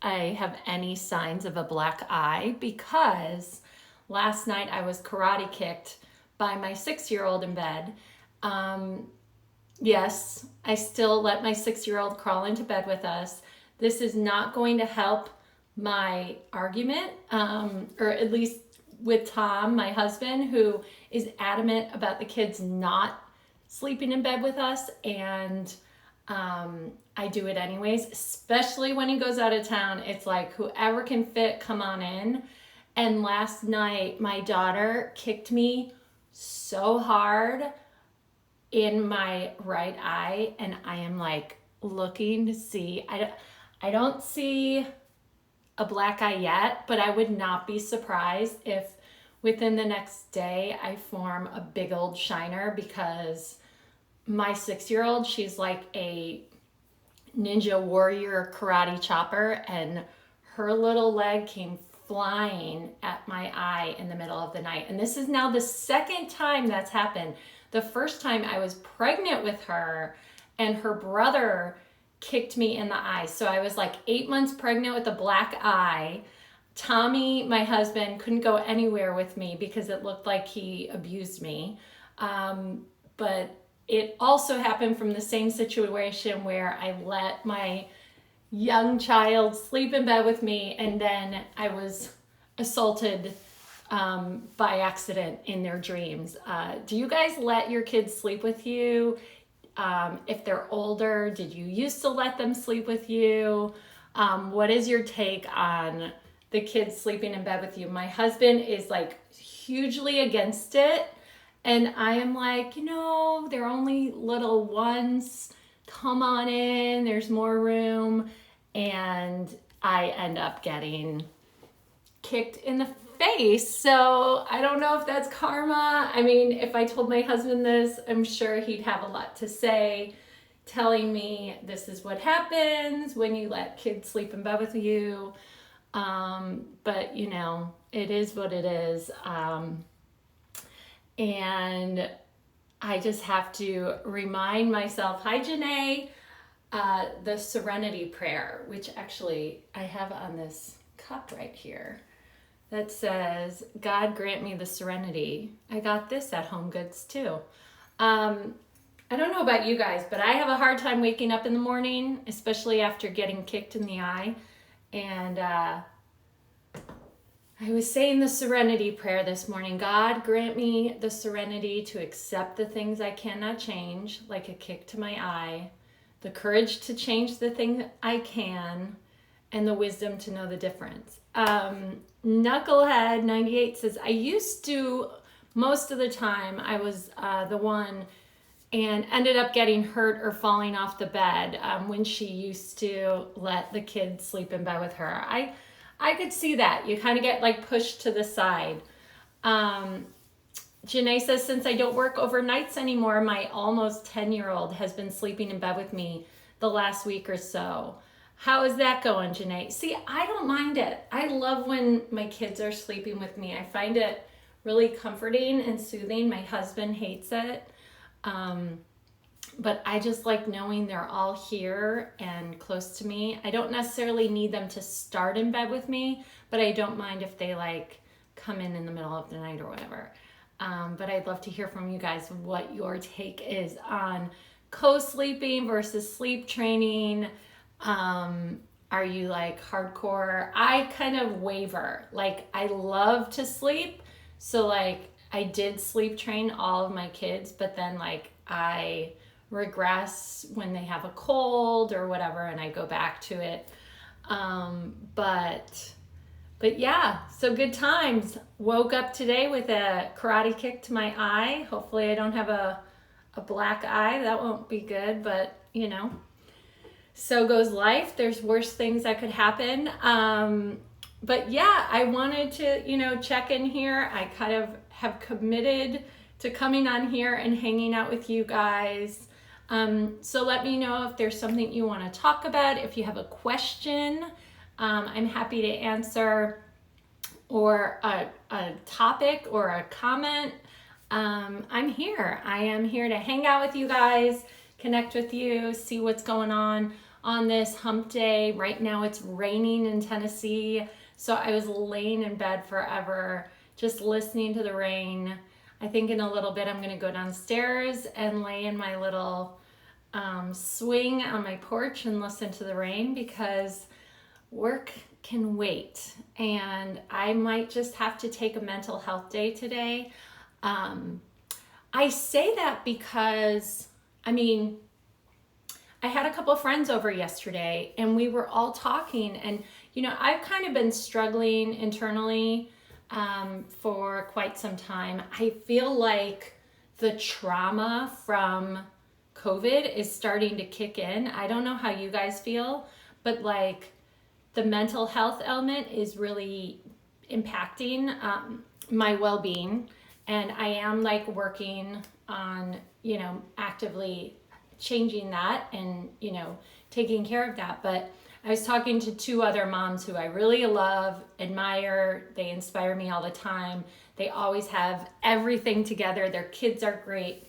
I have any signs of a black eye because last night I was karate kicked by my 6-year-old in bed. Um, yes, I still let my 6-year-old crawl into bed with us. This is not going to help my argument, or at least with Tom, my husband, who is adamant about the kids not sleeping in bed with us. And I do it anyways, especially when he goes out of town. It's like, whoever can fit, come on in. And last night, my daughter kicked me so hard in my right eye, and I am like looking to see. I don't see a black eye yet, but I would not be surprised if within the next day I form a big old shiner, because my 6-year-old, she's like a ninja warrior karate chopper, and her little leg came flying at my eye in the middle of the night. And this is now the second time that's happened. The first time I was pregnant with her, and her brother kicked me in the eye. So I was like 8 months pregnant with a black eye. Tommy, my husband, couldn't go anywhere with me because it looked like he abused me. But it also happened from the same situation where I let my young child sleep in bed with me, and then I was assaulted by accident in their dreams. Do you guys let your kids sleep with you? If they're older, did you used to let them sleep with you? What is your take on the kids sleeping in bed with you? My husband is like hugely against it. And I am like, they're only little ones. Come on in, there's more room. And I end up getting kicked in the face. So I don't know if that's karma. I mean, if I told my husband this, I'm sure he'd have a lot to say, telling me this is what happens when you let kids sleep in bed with you. But it is what it is. And I just have to remind myself, hi Janae, the serenity prayer, which actually I have on this cup right here that says, God grant me the serenity. I got this at Home Goods too. I don't know about you guys, but I have a hard time waking up in the morning, especially after getting kicked in the eye. And I was saying the serenity prayer this morning. God grant me the serenity to accept the things I cannot change, like a kick to my eye, the courage to change the thing I can, and the wisdom to know the difference. Knucklehead98 says, I used to, most of the time, I was the one and ended up getting hurt or falling off the bed when she used to let the kids sleep in bed with her. I could see that. You kind of get like pushed to the side. Janae says, since I don't work overnights anymore, my almost 10-year-old has been sleeping in bed with me the last week or so. How is that going, Janae? See, I don't mind it. I love when my kids are sleeping with me. I find it really comforting and soothing. My husband hates it. But I just like knowing they're all here and close to me. I don't necessarily need them to start in bed with me, but I don't mind if they like come in the middle of the night or whatever. But I'd love to hear from you guys what your take is on co-sleeping versus sleep training. Are you like hardcore? I kind of waver. Like I love to sleep. So like I did sleep train all of my kids, but then like I regress when they have a cold or whatever, and I go back to it. But yeah, so good times. Woke up today with a karate kick to my eye. Hopefully I don't have a black eye. That won't be good, but so goes life. There's worse things that could happen. But yeah, I wanted to, check in here. I kind of have committed to coming on here and hanging out with you guys. So let me know if there's something you want to talk about. If you have a question, I'm happy to answer, or a topic or a comment. I'm here. I am here to hang out with you guys, connect with you, see what's going on. on this hump day. Right now it's raining in Tennessee, so I was laying in bed forever, just listening to the rain. I think in a little bit I'm gonna go downstairs and lay in my little swing on my porch and listen to the rain, because work can wait, and I might just have to take a mental health day today. I say that because, I mean, I had a couple friends over yesterday and we were all talking, and I've kind of been struggling internally for quite some time. I feel like the trauma from COVID is starting to kick in. I don't know how you guys feel, but like the mental health element is really impacting my well-being, and I am like working on actively changing that and taking care of that. But I was talking to two other moms who I really love, admire. They inspire me all the time. They always have everything together. Their kids are great,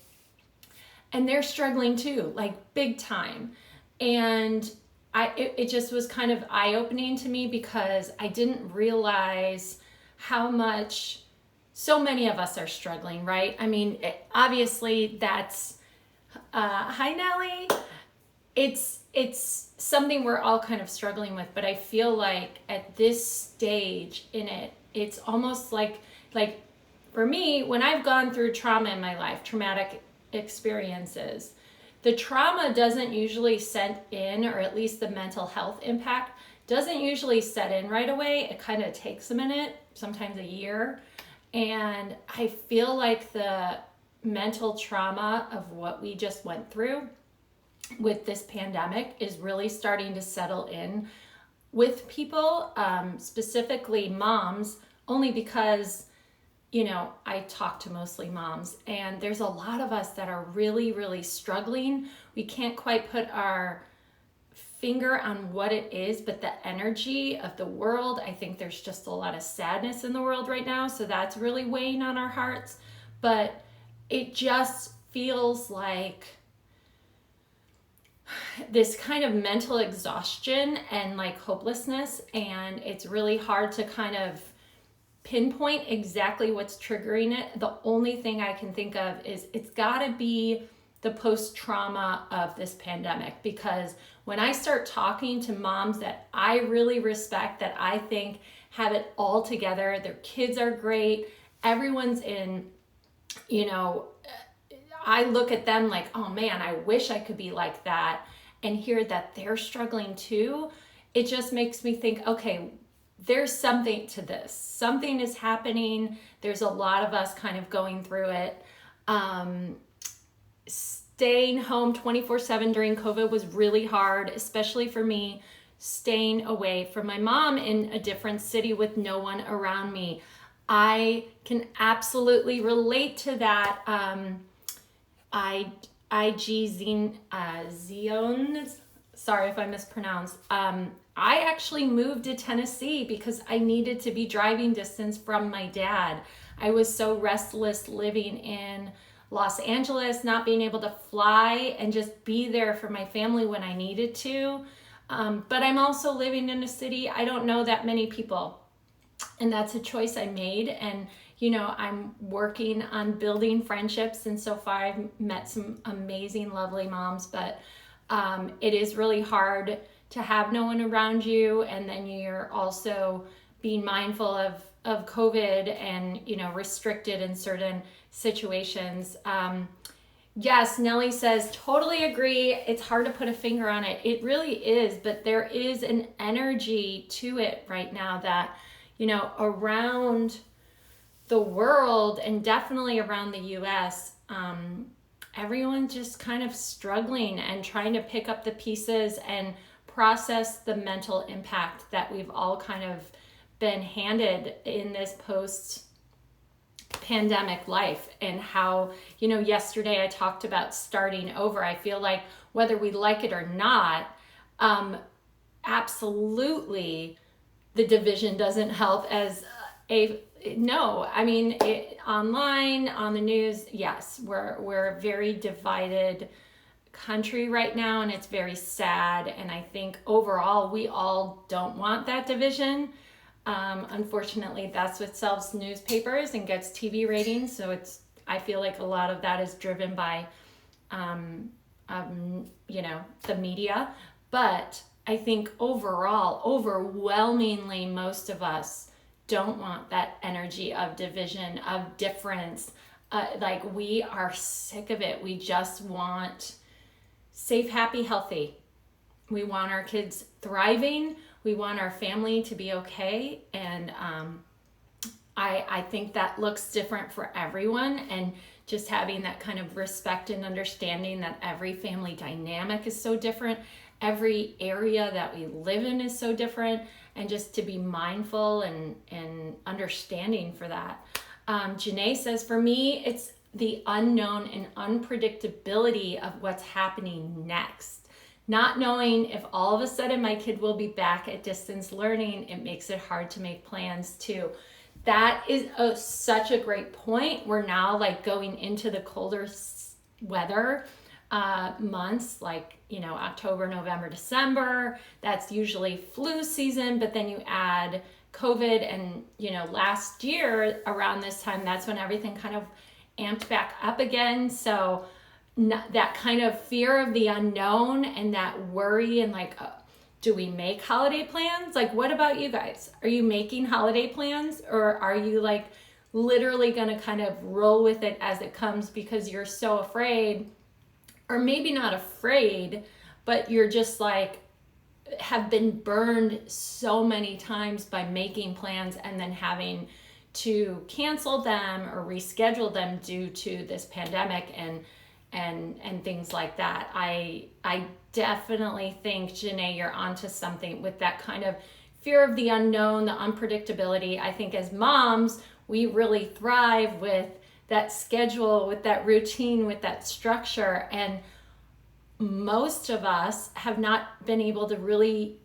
and they're struggling too, like big time. And it just was kind of eye-opening to me, because I didn't realize how much so many of us are struggling, right? I mean, obviously that's, hi Nellie. It's something we're all kind of struggling with, but I feel like at this stage in it, it's almost like for me, when I've gone through trauma in my life, traumatic experiences, the trauma doesn't usually set in, or at least the mental health impact doesn't usually set in right away. It kind of takes a minute, sometimes a year. And I feel like the mental trauma of what we just went through with this pandemic is really starting to settle in with people, specifically moms, only because I talk to mostly moms, and there's a lot of us that are really, really struggling. We can't quite put our finger on what it is, but the energy of the world, I think there's just a lot of sadness in the world right now, so that's really weighing on our hearts. But it just feels like this kind of mental exhaustion and like hopelessness, and it's really hard to kind of pinpoint exactly what's triggering it. The only thing I can think of is it's got to be the post-trauma of this pandemic, because when I start talking to moms that I really respect, that I think have it all together, their kids are great, everyone's in, I look at them like, oh man, I wish I could be like that, and hear that they're struggling too. It just makes me think, okay, there's something to this. Something is happening. There's a lot of us kind of going through it. Staying home 24/7 during COVID was really hard, especially for me, staying away from my mom in a different city with no one around me. I can absolutely relate to that. Ziones, sorry if I mispronounced. I actually moved to Tennessee because I needed to be driving distance from my dad. I was so restless living in Los Angeles, not being able to fly and just be there for my family when I needed to. But I'm also living in a city I don't know that many people. And that's a choice I made. And, I'm working on building friendships. And so far I've met some amazing, lovely moms, but it is really hard to have no one around you, and then you're also being mindful of COVID and restricted in certain situations. Yes, Nellie says, totally agree. It's hard to put a finger on it. It really is, but there is an energy to it right now that around the world, and definitely around the US, everyone's just kind of struggling and trying to pick up the pieces and process the mental impact that we've all kind of been handed in this post-pandemic life. And how, yesterday I talked about starting over. I feel like whether we like it or not, absolutely the division doesn't help as online, on the news, yes, we're a very divided country right now, and it's very sad. And I think overall, we all don't want that division. Unfortunately, that's what sells newspapers and gets TV ratings. So I feel like a lot of that is driven by, the media. But I think overall, overwhelmingly, most of us don't want that energy of division, of difference. Like, we are sick of it. We just want safe, happy, healthy. We want our kids thriving. We want our family to be okay. And I think that looks different for everyone. And just having that kind of respect and understanding that every family dynamic is so different. Every area that we live in is so different. And just to be mindful and understanding for that. Janae says, for me, it's the unknown and unpredictability of what's happening next. Not knowing if all of a sudden my kid will be back at distance learning, it makes it hard to make plans too. That is such a great point. We're now like going into the colder weather months, like, October, November, December. That's usually flu season, but then you add COVID and, last year around this time, that's when everything kind of amped back up again. So that kind of fear of the unknown and that worry and like, do we make holiday plans? Like, what about you guys? Are you making holiday plans, or are you like literally going to kind of roll with it as it comes because you're so afraid, or maybe not afraid, but you're just like, have been burned so many times by making plans and then having to cancel them or reschedule them due to this pandemic and things like that. I definitely think, Janae, you're onto something with that kind of fear of the unknown, the unpredictability. I think as moms, we really thrive with that schedule, with that routine, with that structure. And most of us have not been able to really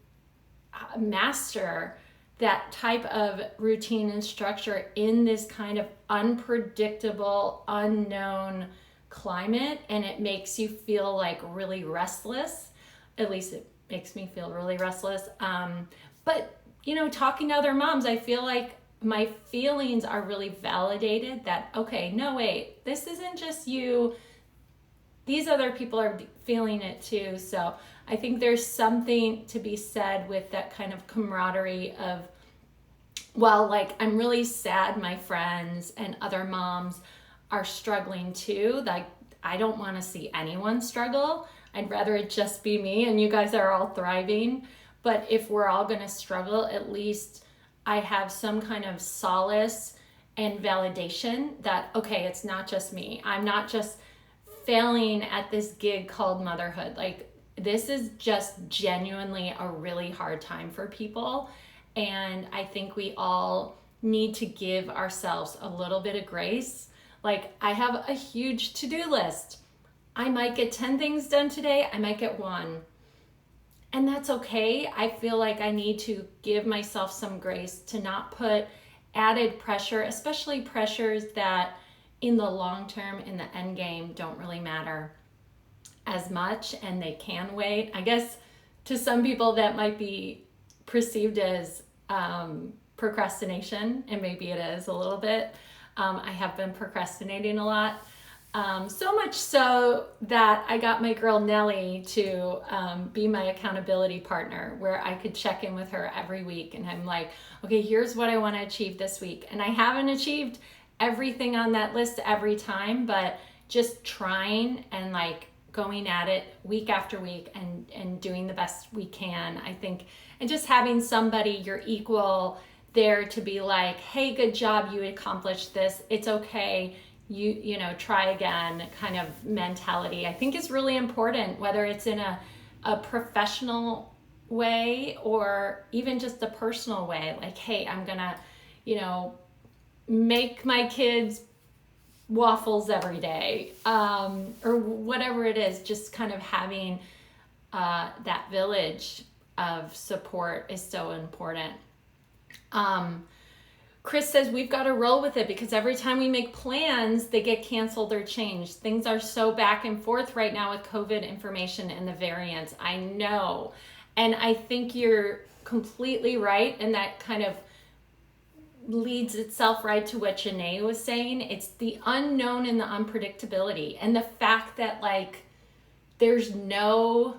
master that type of routine and structure in this kind of unpredictable, unknown climate. And it makes you feel like really restless. At least it makes me feel really restless. But, talking to other moms, I feel like my feelings are really validated that, okay, no, wait, this isn't just you. These other people are feeling it too. So I think there's something to be said with that kind of camaraderie of, well, like, I'm really sad my friends and other moms are struggling too. Like, I don't want to see anyone struggle. I'd rather it just be me and you guys are all thriving. But if we're all going to struggle, at least I have some kind of solace and validation that, okay, it's not just me. I'm not just failing at this gig called motherhood. Like, this is just genuinely a really hard time for people. And I think we all need to give ourselves a little bit of grace. Like, I have a huge to-do list. I might get 10 things done today. I might get one. And that's okay. I feel like I need to give myself some grace to not put added pressure, especially pressures that in the long term, in the end game, don't really matter as much and they can wait. I guess to some people that might be perceived as procrastination, and maybe it is a little bit. I have been procrastinating a lot. So much so that I got my girl Nellie to be my accountability partner, where I could check in with her every week. And I'm like, okay, here's what I want to achieve this week. And I haven't achieved everything on that list every time, but just trying and like going at it week after week and doing the best we can, I think. And just having somebody, your equal, there to be like, hey, good job, you accomplished this. It's okay. You know, try again kind of mentality, I think is really important, whether it's in a professional way or even just a personal way. Like, hey, I'm gonna, make my kids waffles every day, or whatever it is. Just kind of having that village of support is so important. Chris says we've got to roll with it because every time we make plans, they get canceled or changed. Things are so back and forth right now with COVID information and the variants. I know. And I think you're completely right. And that kind of leads itself right to what Janae was saying. It's the unknown and the unpredictability. And the fact that like there's no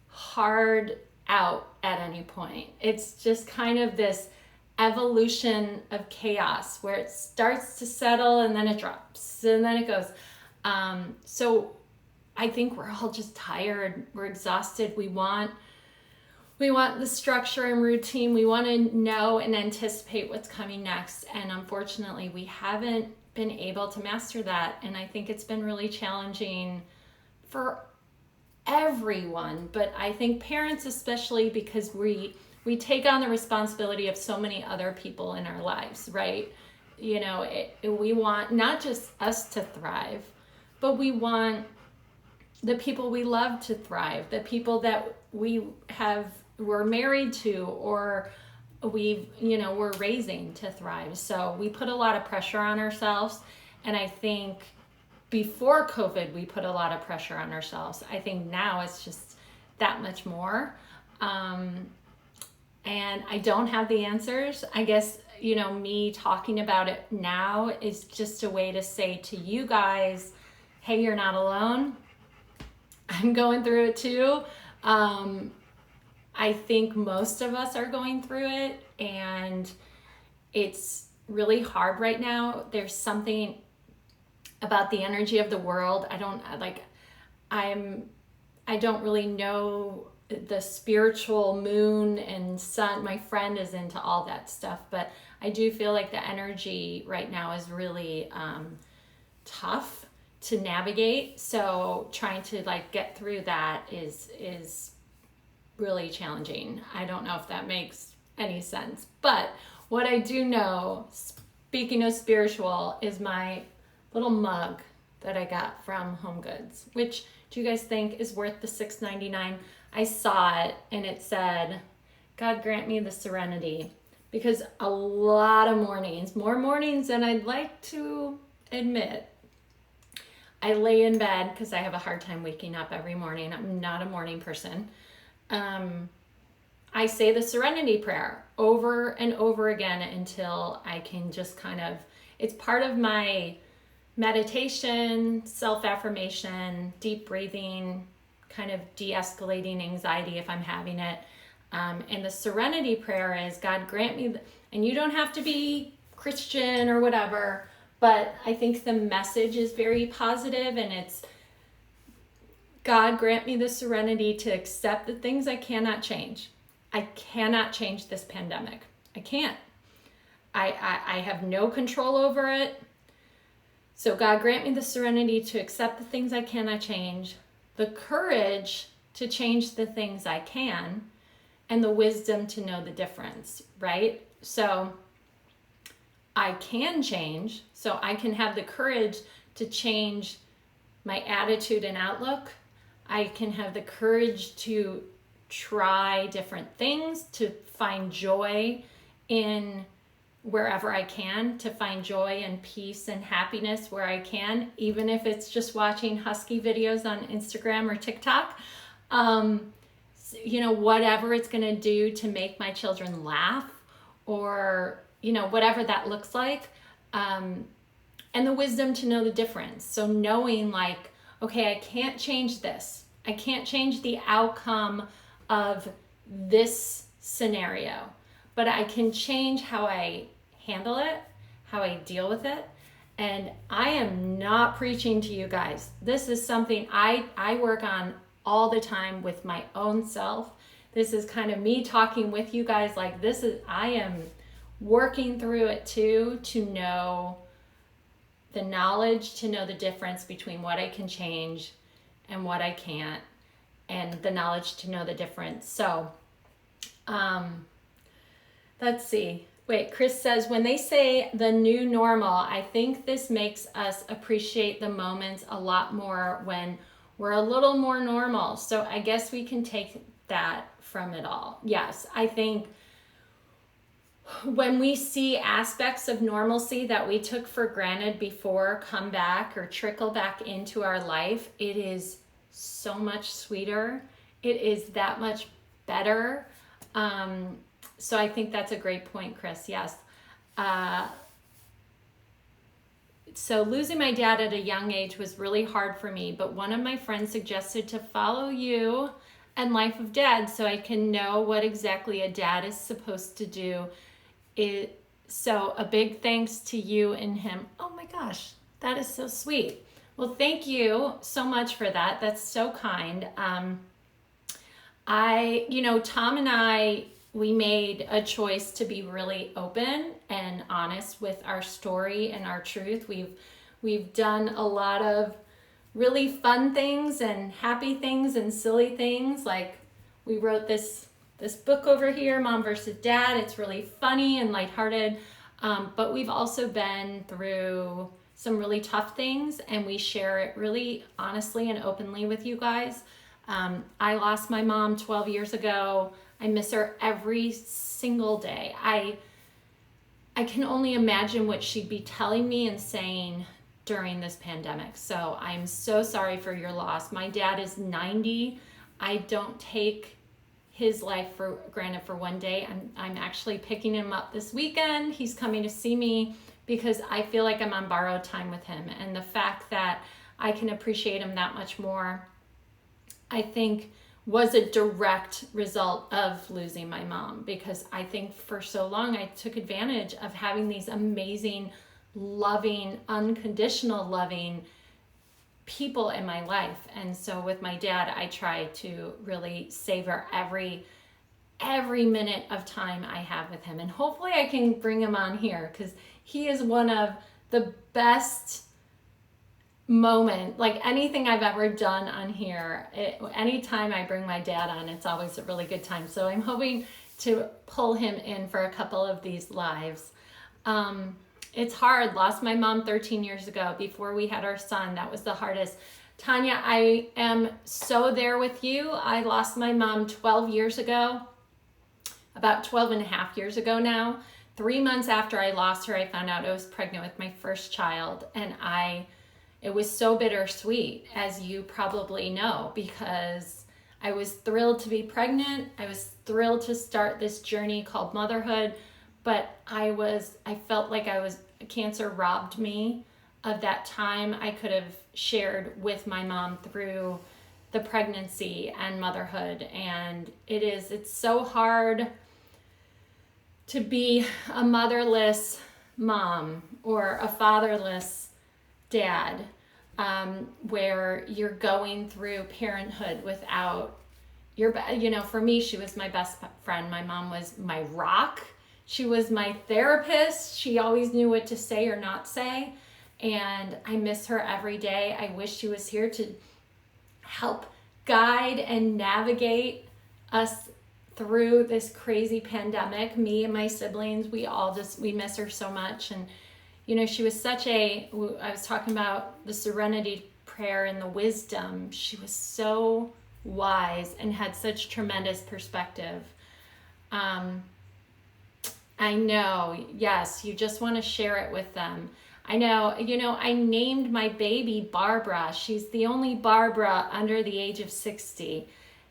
hard out at any point. It's just kind of this evolution of chaos where it starts to settle and then it drops and then it goes. So I think we're all just tired. We're exhausted. We want the structure and routine. We want to know and anticipate what's coming next. And unfortunately, we haven't been able to master that. And I think it's been really challenging for everyone, but I think parents especially, because we take on the responsibility of so many other people in our lives, right? You know, we want not just us to thrive, but we want the people we love to thrive, the people that we're married to or we're raising to thrive. So we put a lot of pressure on ourselves. And I think before COVID, we put a lot of pressure on ourselves. I think now it's just that much more. And I don't have the answers. I guess, me talking about it now is just a way to say to you guys, hey, you're not alone. I'm going through it too. I think most of us are going through it, and it's really hard right now. There's something about the energy of the world. I don't really know the spiritual moon and sun. My friend is into all that stuff, but I do feel like the energy right now is really tough to navigate. So trying to get through that is really challenging. I don't know if that makes any sense, but what I do know, speaking of spiritual, is my little mug that I got from Home Goods, which do you guys think is worth the $6.99? I saw it and it said, God grant me the serenity, because a lot of mornings, more mornings than I'd like to admit, I lay in bed because I have a hard time waking up every morning. I'm not a morning person. I say the serenity prayer over and over again until I can just it's part of my meditation, self-affirmation, deep breathing, kind of de-escalating anxiety if I'm having it. And the serenity prayer is, God grant me, and you don't have to be Christian or whatever, but I think the message is very positive, and it's, God grant me the serenity to accept the things I cannot change. I cannot change this pandemic. I can't. I have no control over it. So God grant me the serenity to accept the things I cannot change, the courage to change the things I can, and the wisdom to know the difference, right? So I can change, so I can have the courage to change my attitude and outlook. I can have the courage to try different things, to find joy in wherever I can, to find joy and peace and happiness where I can, even if it's just watching husky videos on Instagram or TikTok. Whatever it's going to do to make my children laugh, or, whatever that looks like. And the wisdom to know the difference. So knowing okay, I can't change this. I can't change the outcome of this scenario, but I can change how I handle it, how I deal with it. And I am not preaching to you guys. This is something I work on all the time with my own self. This is kind of me talking with you guys I am working through it too, to know the knowledge, to know the difference between what I can change and what I can't, and the knowledge to know the difference. So, let's see. Wait, Chris says, when they say the new normal, I think this makes us appreciate the moments a lot more when we're a little more normal. So I guess we can take that from it all. Yes, I think when we see aspects of normalcy that we took for granted before come back or trickle back into our life, it is so much sweeter. It is that much better. So I think that's a great point, Chris. Yes. So losing my dad at a young age was really hard for me, but one of my friends suggested to follow you and Life of Dad so I can know what exactly a dad is supposed to do. So a big thanks to you and him. Oh my gosh, that is so sweet. Well, thank you so much for that. That's so kind. Tom and I, we made a choice to be really open and honest with our story and our truth. We've done a lot of really fun things and happy things and silly things. Like we wrote this book over here, Mom versus Dad. It's really funny and lighthearted. But we've also been through some really tough things, and we share it really honestly and openly with you guys. I lost my mom 12 years ago. I miss her every single day. I can only imagine what she'd be telling me and saying during this pandemic. So I'm so sorry for your loss. My dad is 90. I don't take his life for granted for one day. I'm actually picking him up this weekend. He's coming to see me because I feel like I'm on borrowed time with him. And the fact that I can appreciate him that much more, I think was a direct result of losing my mom, because I think for so long I took advantage of having these amazing, loving, unconditional loving people in my life. And so with my dad, I try to really savor every minute of time I have with him. And hopefully I can bring him on here, because he is one of the best moment, like anything I've ever done on here. Anytime I bring my dad on, it's always a really good time. So I'm hoping to pull him in for a couple of these lives. It's hard. Lost my mom 13 years ago before we had our son. That was the hardest. Tanya, I am so there with you. I lost my mom 12 years ago, about 12 and a half years ago now. 3 months after I lost her, I found out I was pregnant with my first child. And it was so bittersweet, as you probably know, because I was thrilled to be pregnant. I was thrilled to start this journey called motherhood, but I felt like cancer robbed me of that time I could have shared with my mom through the pregnancy and motherhood. And it's so hard to be a motherless mom or a fatherless dad, where you're going through parenthood without for me, she was my best friend. My mom was my rock. She was my therapist. She always knew what to say or not say. And I miss her every day. I wish she was here to help guide and navigate us through this crazy pandemic. Me and my siblings, we miss her so much. And she was I was talking about the serenity prayer and the wisdom. She was so wise and had such tremendous perspective. I know, yes, you just want to share it with them. I know, I named my baby Barbara. She's the only Barbara under the age of 60.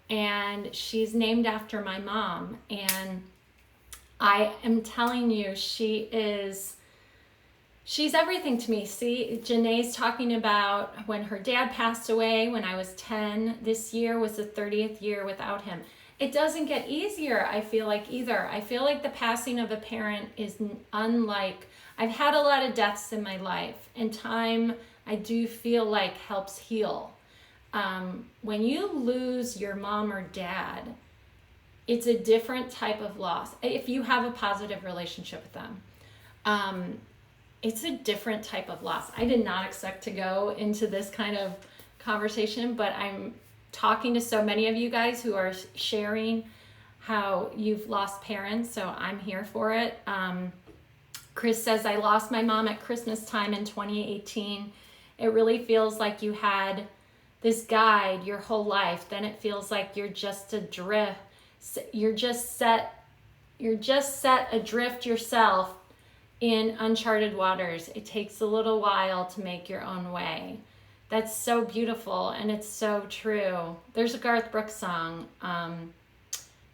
And she's named after my mom. And I am telling you, she's everything to me. See, Janae's talking about when her dad passed away when I was 10. This year was the 30th year without him. It doesn't get easier, I feel like, either. I feel like the passing of a parent is unlike... I've had a lot of deaths in my life, and time, I do feel like, helps heal. When you lose your mom or dad, it's a different type of loss. If you have a positive relationship with them, it's a different type of loss. I did not expect to go into this kind of conversation, but I'm talking to so many of you guys who are sharing how you've lost parents, so I'm here for it. Chris says, I lost my mom at Christmas time in 2018. It really feels like you had this guide your whole life. Then it feels like you're just adrift. You're just set You're just set adrift yourself in uncharted waters. It takes a little while to make your own way. That's so beautiful, and it's so true. There's a Garth Brooks song,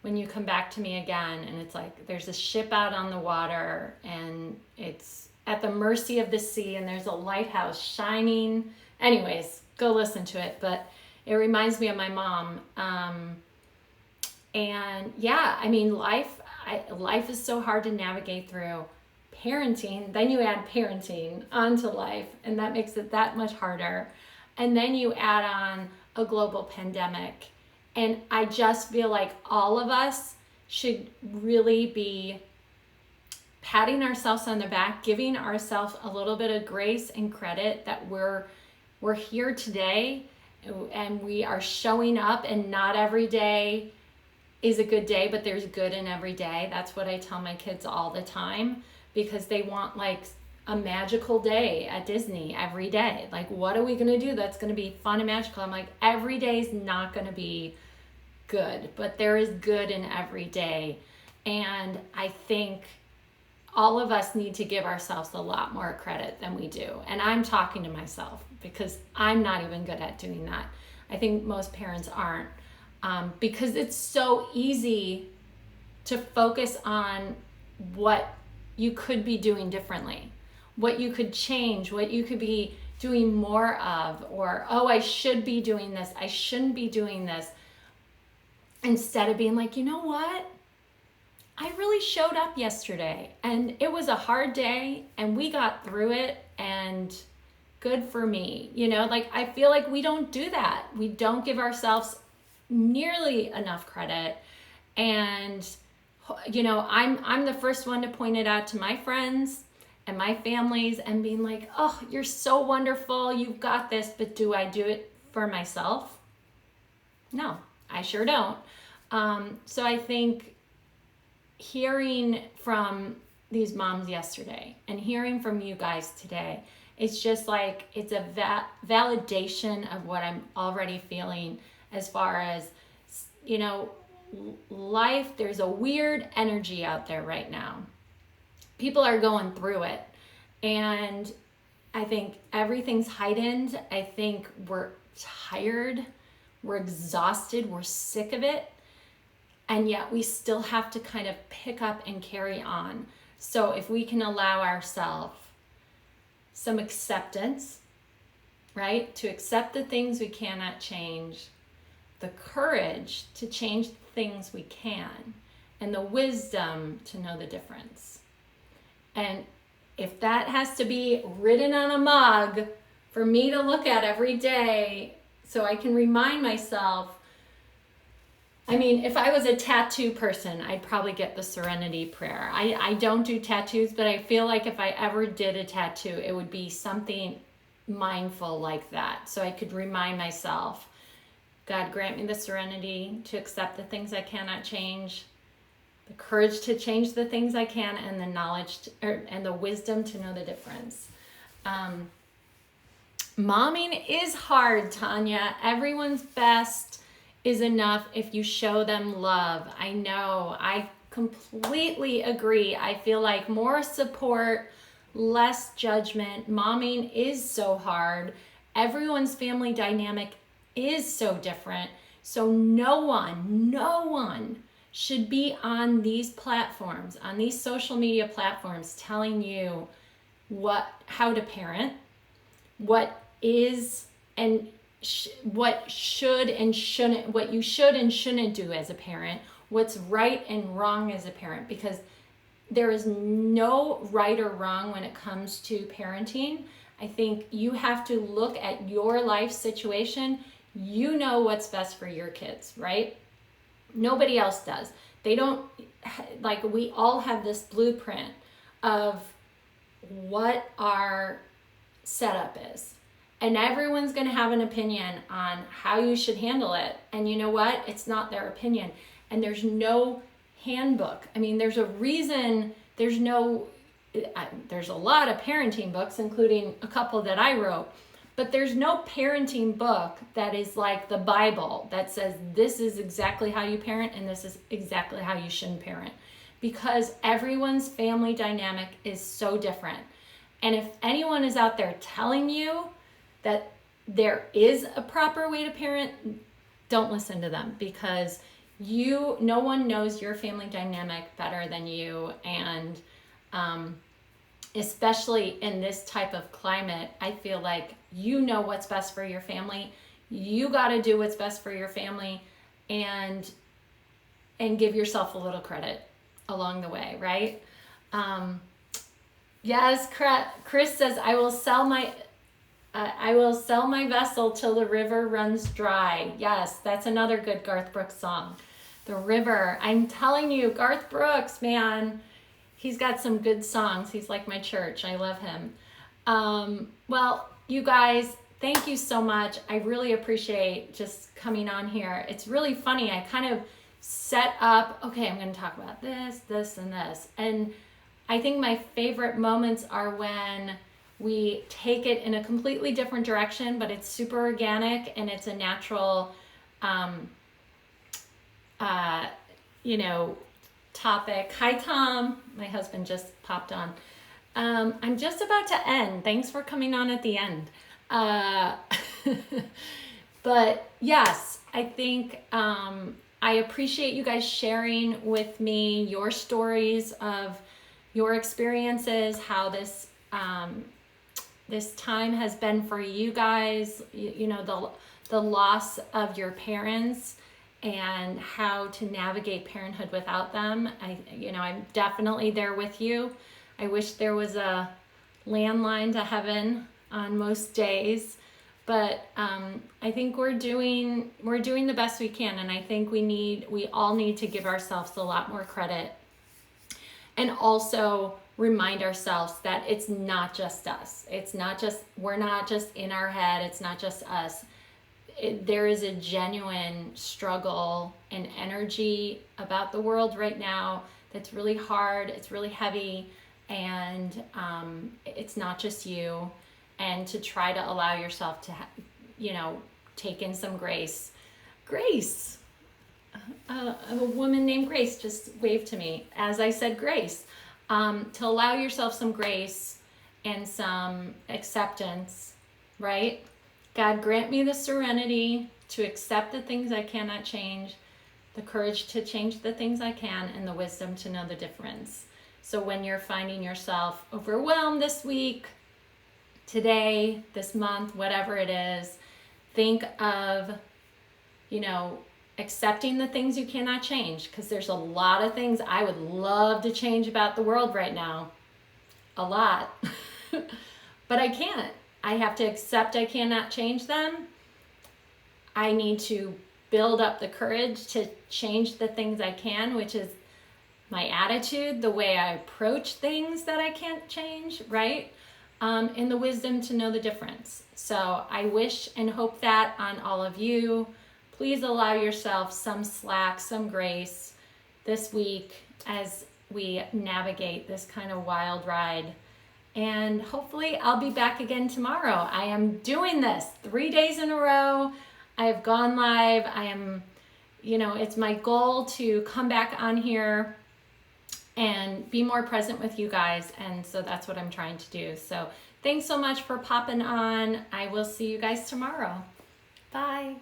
When You Come Back to Me Again, and it's like there's a ship out on the water, and it's at the mercy of the sea, and there's a lighthouse shining. Anyways, go listen to it, but it reminds me of my mom. And yeah, I mean, life is so hard to navigate through. Parenting, then you add parenting onto life, and that makes it that much harder. And then you add on a global pandemic. And I just feel like all of us should really be patting ourselves on the back, giving ourselves a little bit of grace and credit that we're here today, and we are showing up, and not every day is a good day, but there's good in every day. That's what I tell my kids all the time, because they want like a magical day at Disney every day. Like, what are we going to do that's going to be fun and magical? I'm like, every day is not going to be good, but there is good in every day. And I think all of us need to give ourselves a lot more credit than we do. And I'm talking to myself because I'm not even good at doing that. I think most parents aren't, because it's so easy to focus on what you could be doing differently, what you could change, what you could be doing more of, or, oh, I should be doing this, I shouldn't be doing this, instead of being like, you know what? I really showed up yesterday, and it was a hard day, and we got through it, and good for me. You know, like, I feel like we don't do that. We don't give ourselves nearly enough credit. And you know, I'm the first one to point it out to my friends and my families and being like, oh, you're so wonderful, you've got this, but do I do it for myself? No, I sure don't. So I think hearing from these moms yesterday and hearing from you guys today, it's just like, it's a validation of what I'm already feeling, as far as, you know, life. There's a weird energy out there right now. People are going through it, and I think everything's heightened. I think we're tired, we're exhausted, we're sick of it, and yet we still have to kind of pick up and carry on. So if we can allow ourselves some acceptance, right? To accept the things we cannot change, the courage to change the things we can, and the wisdom to know the difference. And if that has to be written on a mug for me to look at every day so I can remind myself, I mean, if I was a tattoo person, I'd probably get the serenity prayer. I don't do tattoos, but I feel like if I ever did a tattoo, it would be something mindful like that. So I could remind myself, God, grant me the serenity to accept the things I cannot change, the courage to change the things I can, and the knowledge and the wisdom to know the difference. Momming is hard, Tanya. Everyone's best is enough if you show them love. I know. I completely agree. I feel like more support, less judgment. Momming is so hard. Everyone's family dynamic is so different. So no one should be on these platforms, on these social media platforms, telling you how to parent, what is and what should and shouldn't, what you should and shouldn't do as a parent, what's right and wrong as a parent, because there is no right or wrong when it comes to parenting. I think you have to look at your life situation. You know what's best for your kids, right? Nobody else does. They don't, like, we all have this blueprint of what our setup is. And everyone's going to have an opinion on how you should handle it. And you know what? It's not their opinion. And there's no handbook. I mean, there's a reason there's a lot of parenting books, including a couple that I wrote. But there's no parenting book that is like the Bible that says this is exactly how you parent and this is exactly how you shouldn't parent. because everyone's family dynamic is so different. And if anyone is out there telling you that there is a proper way to parent, don't listen to them, because no one knows your family dynamic better than you. And especially in this type of climate, I feel like you know what's best for your family. You got to do what's best for your family, and give yourself a little credit along the way, right? Yes, Chris says, I will sell my vessel till the river runs dry. Yes, that's another good Garth Brooks song. The river. I'm telling you, Garth Brooks, man, he's got some good songs. He's like my church. I love him. Well, you guys, thank you so much. I really appreciate just coming on here. It's really funny. I kind of set up, okay, I'm going to talk about this, this, and this. And I think my favorite moments are when we take it in a completely different direction, but it's super organic and it's a natural, topic. Hi, Tom. My husband just popped on. I'm just about to end. Thanks for coming on at the end. But yes, I think I appreciate you guys sharing with me your stories of your experiences, how this time has been for you guys, the loss of your parents and how to navigate parenthood without them. I'm definitely there with you. I wish there was a landline to heaven on most days, but I think we're doing the best we can, and I think we all need to give ourselves a lot more credit, and also remind ourselves that it's not just us. We're not just in our head. It's not just us. There is a genuine struggle and energy about the world right now that's really hard. It's really heavy, and it's not just you. And to try to allow yourself to, take in some grace. Grace. A woman named Grace just waved to me as I said grace. To allow yourself some grace and some acceptance, right? God, grant me the serenity to accept the things I cannot change, the courage to change the things I can, and the wisdom to know the difference. So when you're finding yourself overwhelmed this week, today, this month, whatever it is, think of, accepting the things you cannot change, because there's a lot of things I would love to change about the world right now. A lot. But I can't. I have to accept I cannot change them. I need to build up the courage to change the things I can, which is my attitude, the way I approach things that I can't change, right? And the wisdom to know the difference. So I wish and hope that on all of you. Please allow yourself some slack, some grace this week as we navigate this kind of wild ride. And hopefully I'll be back again tomorrow. I am doing this 3 days in a row. I have gone live. I am, it's my goal to come back on here and be more present with you guys. And so that's what I'm trying to do. So thanks so much for popping on. I will see you guys tomorrow. Bye.